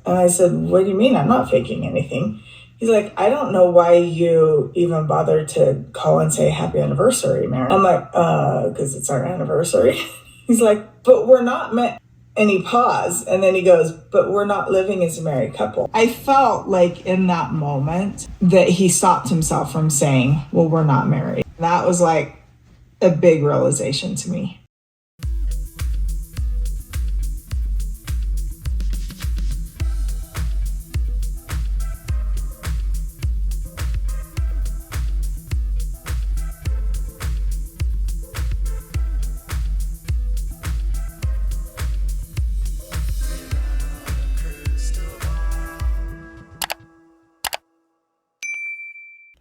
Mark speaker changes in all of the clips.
Speaker 1: And I said, what do you mean? I'm not faking anything. He's like, I don't know why you even bothered to call and say happy anniversary, Meri. I'm like, because it's our anniversary. He's like, but we're not meant. And he paused, and then he goes, but we're not living as a married couple. I felt like in that moment that he stopped himself from saying, well, we're not married. That was like a big realization to me.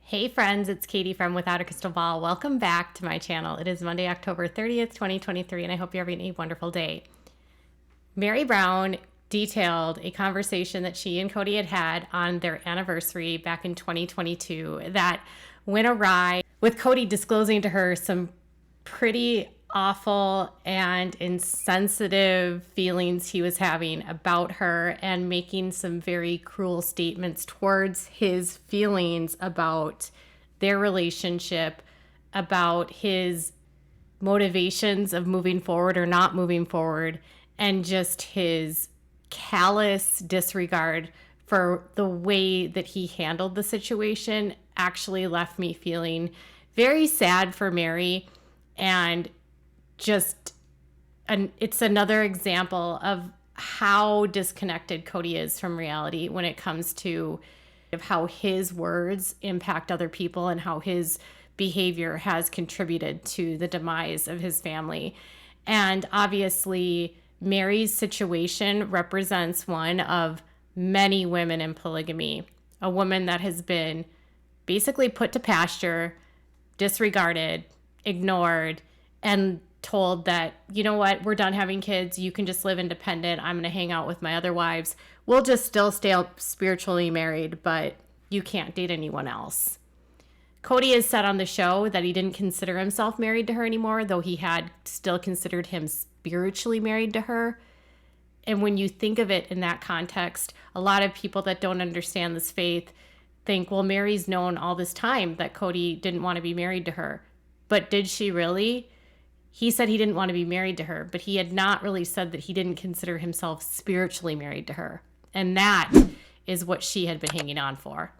Speaker 2: Hey friends, it's Katie from Without a Crystal Ball. Welcome back to my channel. It is Monday, October 30th, 2023, and I hope you're having a wonderful day. Meri Brown detailed a conversation that she and Kody had on their anniversary back in 2022 that went awry, with Kody disclosing to her some pretty awful and insensitive feelings he was having about her and making some very cruel statements towards his feelings about their relationship, about his motivations of moving forward or not moving forward, and just his callous disregard for the way that he handled the situation actually left me feeling very sad for Meri. And just, it's another example of how disconnected Kody is from reality when it comes to how his words impact other people and how his behavior has contributed to the demise of his family. And obviously, Meri's situation represents one of many women in polygamy, a woman that has been basically put to pasture, disregarded, ignored, and told that, you know what, we're done having kids. You can just live independent. I'm going to hang out with my other wives. We'll just still stay spiritually married, but you can't date anyone else. Kody has said on the show that he didn't consider himself married to her anymore, though he had still considered him spiritually married to her. And when you think of it in that context, a lot of people that don't understand this faith think, well, Meri's known all this time that Kody didn't want to be married to her. But did she really? He said he didn't want to be married to her, but he had not really said that he didn't consider himself spiritually married to her. And that is what she had been hanging on for.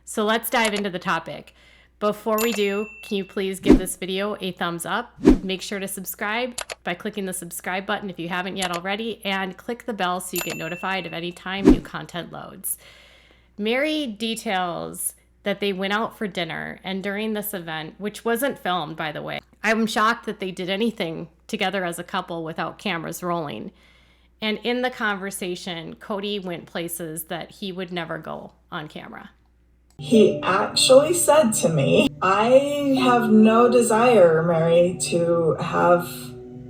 Speaker 2: So let's dive into the topic. Before we do, can you please give this video a thumbs up? Make sure to subscribe by clicking the subscribe button if you haven't yet already, and click the bell so you get notified of any time new content loads. Meri details that they went out for dinner, and during this event, which wasn't filmed, by the way, I'm shocked that they did anything together as a couple without cameras rolling. And in the conversation, Kody went places that he would never go on camera.
Speaker 1: He actually said to me, I have no desire, Meri, to have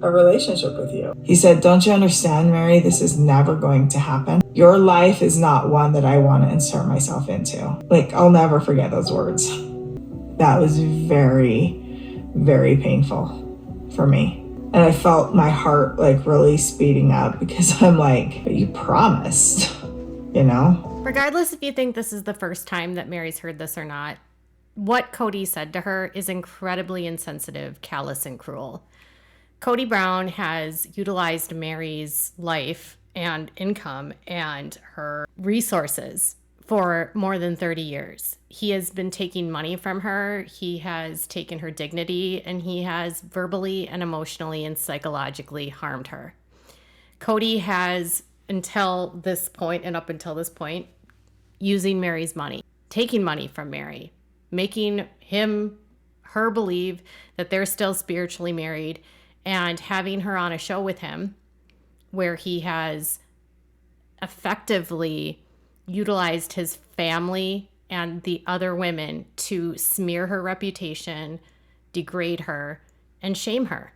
Speaker 1: a relationship with you. He said, don't you understand, Meri? This is never going to happen. Your life is not one that I want to insert myself into. Like, I'll never forget those words. That was very, very painful for me. And I felt my heart like really speeding up because I'm like, but you promised, you know?
Speaker 2: Regardless if you think this is the first time that Meri's heard this or not, what Kody said to her is incredibly insensitive, callous, and cruel. Kody Brown has utilized Meri's life and income and her resources for more than 30 years. He has been taking money from her. He has taken her dignity, and he has verbally and emotionally and psychologically harmed her. Kody has, until this point and up until this point, using Meri's money, taking money from Meri, making her believe that they're still spiritually married, and having her on a show with him where he has effectively utilized his family and the other women to smear her reputation, degrade her, and shame her.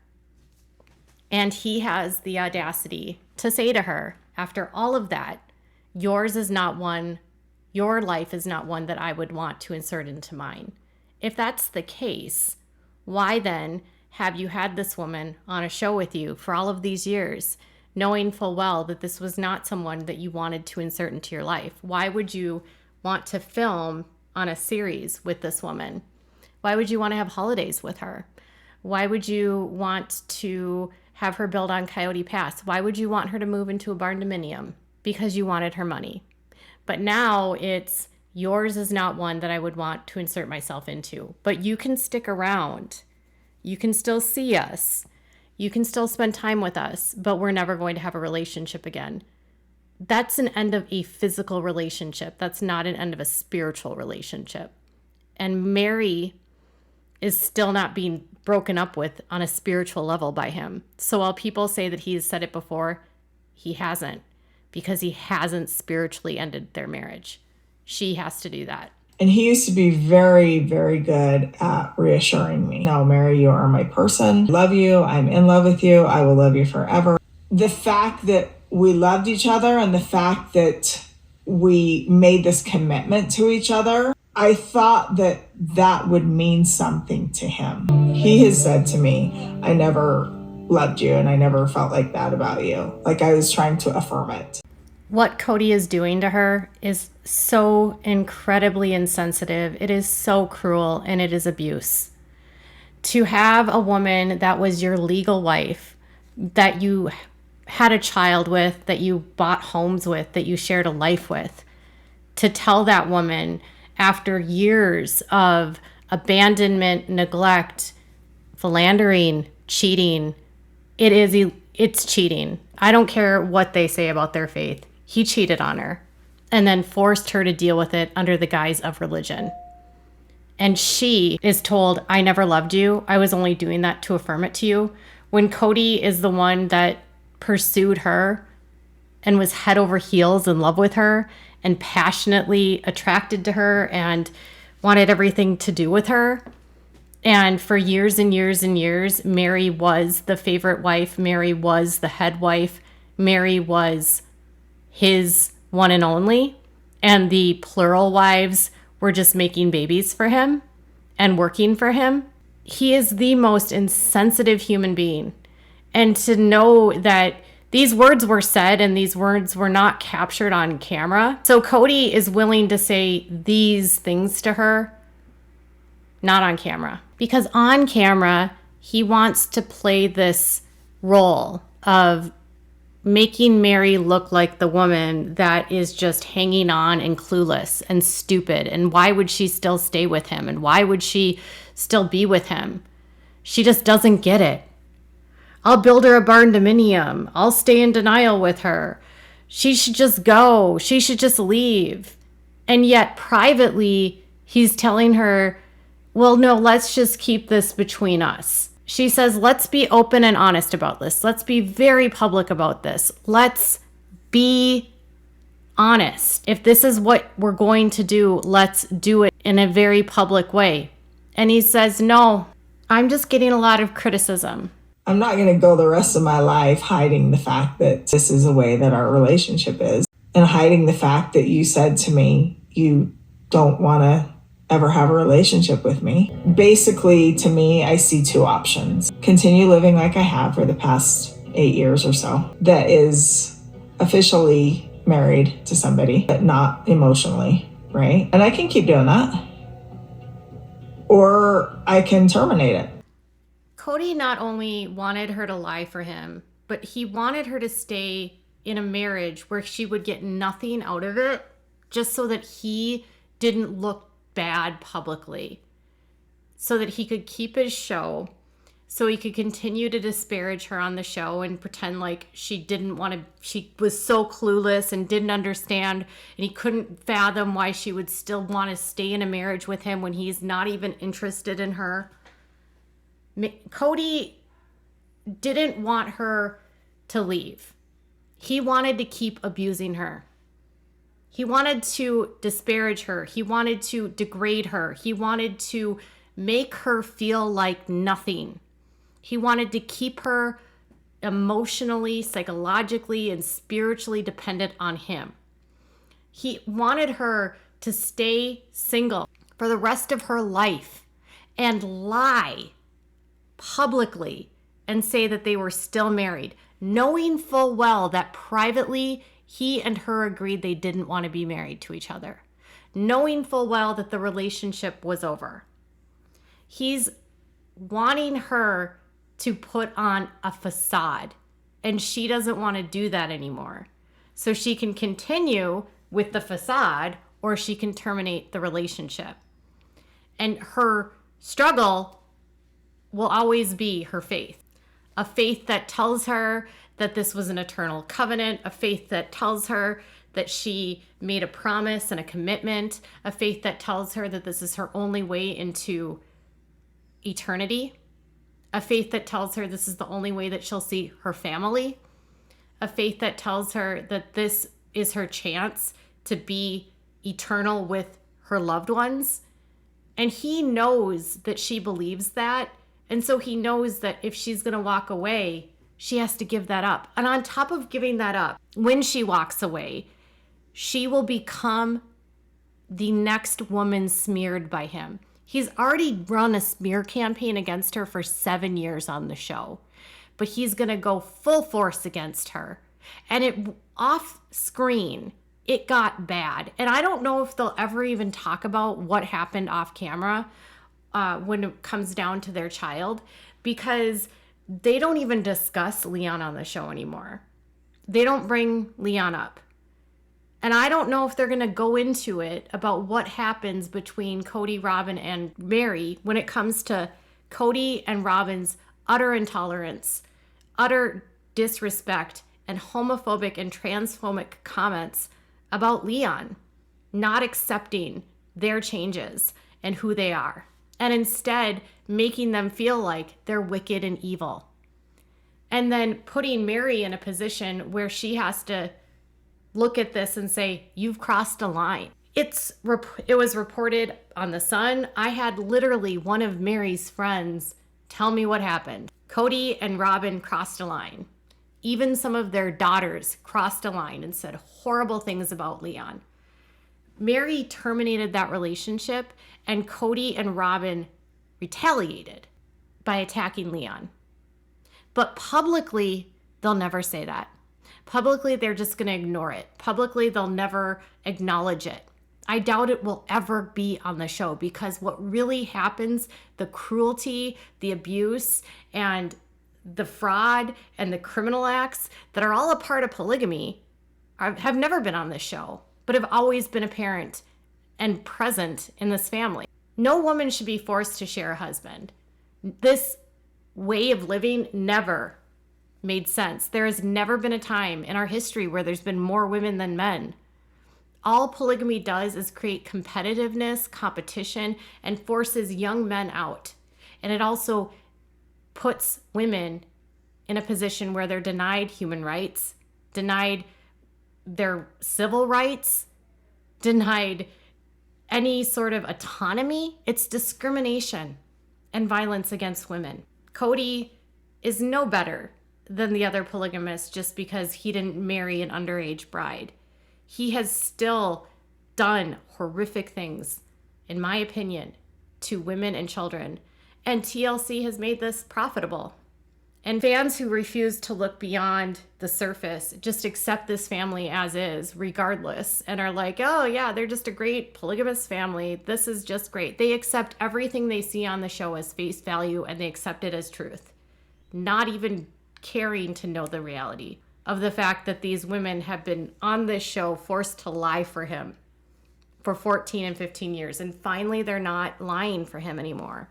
Speaker 2: And he has the audacity to say to her, after all of that, your life is not one that I would want to insert into mine. If that's the case, why then have you had this woman on a show with you for all of these years knowing full well that this was not someone that you wanted to insert into your life? Why would you want to film on a series with this woman? Why would you want to have holidays with her? Why would you want to have her build on Coyote Pass? Why would you want her to move into a barn dominium? Because you wanted her money. But now it's, yours is not one that I would want to insert myself into. But you can stick around. You can still see us. You can still spend time with us, but we're never going to have a relationship again. That's an end of a physical relationship. That's not an end of a spiritual relationship. And Meri is still not being broken up with on a spiritual level by him. So while people say that he's said it before, he hasn't, because he hasn't spiritually ended their marriage. She has to do that.
Speaker 1: And he used to be very, very good at reassuring me. No, Meri, you are my person. I love you. I'm in love with you. I will love you forever. The fact that we loved each other and the fact that we made this commitment to each other, I thought that that would mean something to him. He has said to me, I never loved you and I never felt like that about you. Like I was trying to affirm it.
Speaker 2: What Kody is doing to her is so incredibly insensitive. It is so cruel, and it is abuse. To have a woman that was your legal wife, that you had a child with, that you bought homes with, that you shared a life with, to tell that woman after years of abandonment, neglect, philandering, cheating, it's cheating. I don't care what they say about their faith. He cheated on her and then forced her to deal with it under the guise of religion. And she is told, I never loved you. I was only doing that to affirm it to you. When Kody is the one that pursued her and was head over heels in love with her and passionately attracted to her and wanted everything to do with her. And for years and years and years, Meri was the favorite wife. Meri was the head wife. Meri was his one and only, and the plural wives were just making babies for him and working for him. He is the most insensitive human being. And to know that these words were said and these words were not captured on camera. So Kody is willing to say these things to her, not on camera. Because on camera, he wants to play this role of making Meri look like the woman that is just hanging on and clueless and stupid. And why would she still stay with him? And why would she still be with him? She just doesn't get it. I'll build her a barn dominium. I'll stay in denial with her. She should just go. She should just leave. And yet privately, he's telling her, well, no, let's just keep this between us. She says, let's be open and honest about this. Let's be very public about this. Let's be honest. If this is what we're going to do, let's do it in a very public way. And he says, no, I'm just getting a lot of criticism.
Speaker 1: I'm not going to go the rest of my life hiding the fact that this is the way that our relationship is, and hiding the fact that you said to me, you don't want to ever have a relationship with me. Basically, to me, I see two options. Continue living like I have for the past 8 years or so. That is officially married to somebody, but not emotionally, right? And I can keep doing that. Or I can terminate it.
Speaker 2: Kody not only wanted her to lie for him, but he wanted her to stay in a marriage where she would get nothing out of it, just so that he didn't look bad publicly, so that he could keep his show, so he could continue to disparage her on the show and pretend like she was so clueless and didn't understand, and he couldn't fathom why she would still want to stay in a marriage with him when he's not even interested in her. Kody didn't want her to leave. He wanted to keep abusing her. He wanted to disparage her. He wanted to degrade her. He wanted to make her feel like nothing. He wanted to keep her emotionally, psychologically, and spiritually dependent on him. He wanted her to stay single for the rest of her life and lie publicly and say that they were still married. knowing full well that privately he and her agreed they didn't want to be married to each other, knowing full well that the relationship was over. He's wanting her to put on a facade, and she doesn't want to do that anymore. So she can continue with the facade, or she can terminate the relationship. And her struggle will always be her faith. A faith that tells her that this was an eternal covenant, a faith that tells her that she made a promise and a commitment, a faith that tells her that this is her only way into eternity, a faith that tells her this is the only way that she'll see her family, a faith that tells her that this is her chance to be eternal with her loved ones. And he knows that she believes that. And so he knows that if she's going to walk away, she has to give that up. And on top of giving that up, when she walks away, she will become the next woman smeared by him. He's already run a smear campaign against her for 7 years on the show, but he's going to go full force against her. And it off screen, it got bad. And I don't know if they'll ever even talk about what happened off camera when it comes down to their child, because they don't even discuss Leon on the show anymore. They don't bring Leon up. And I don't know if they're going to go into it about what happens between Kody, Robin, and Meri when it comes to Kody and Robin's utter intolerance, utter disrespect, and homophobic and transphobic comments about Leon, not accepting their changes and who they are, and instead making them feel like they're wicked and evil. And then putting Meri in a position where she has to look at this and say, you've crossed a line. It was reported on The Sun. I had literally one of Meri's friends tell me what happened. Kody and Robin crossed a line. Even some of their daughters crossed a line and said horrible things about Leon. Meri terminated that relationship, and Kody and Robin retaliated by attacking Leon. But publicly, they'll never say that. Publicly, they're just going to ignore it. Publicly, they'll never acknowledge it. I doubt it will ever be on the show, because what really happens, the cruelty, the abuse, and the fraud and the criminal acts that are all a part of polygamy have never been on this show, but have always been apparent and present in this family. No woman should be forced to share a husband. This way of living never made sense. There has never been a time in our history where there's been more women than men. All polygamy does is create competitiveness, competition, and forces young men out. And it also puts women in a position where they're denied human rights, denied their civil rights, denied any sort of autonomy. It's discrimination and violence against women. Kody is no better than the other polygamists just because he didn't marry an underage bride. He has still done horrific things, in my opinion, to women and children. And TLC has made this profitable. And fans who refuse to look beyond the surface just accept this family as is, regardless, and are like, oh yeah, they're just a great polygamous family. This is just great. They accept everything they see on the show as face value, and they accept it as truth, not even caring to know the reality of the fact that these women have been on this show forced to lie for him for 14 and 15 years. And finally, they're not lying for him anymore.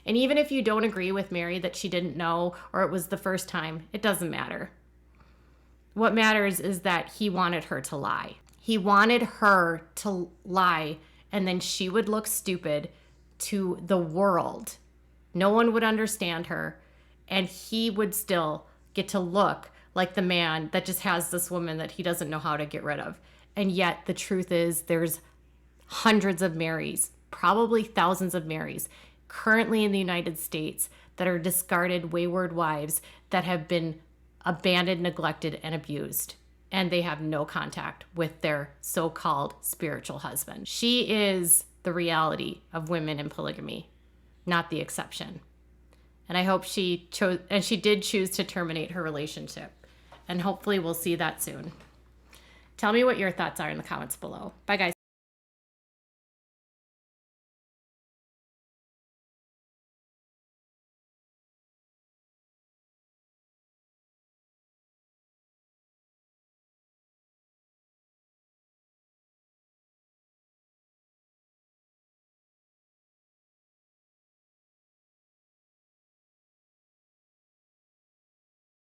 Speaker 2: And even if you don't agree with Meri that she didn't know, or it was the first time, it doesn't matter. What matters is that he wanted her to lie. He wanted her to lie, and then she would look stupid to the world. No one would understand her, and he would still get to look like the man that just has this woman that he doesn't know how to get rid of. And yet the truth is there's hundreds of Meris, probably thousands of Meris, currently in the United States that are discarded wayward wives that have been abandoned, neglected, and abused. And they have no contact with their so-called spiritual husband. She is the reality of women in polygamy, not the exception. And I hope she chose, and she did choose to terminate her relationship. And hopefully we'll see that soon. Tell me what your thoughts are in the comments below. Bye, guys.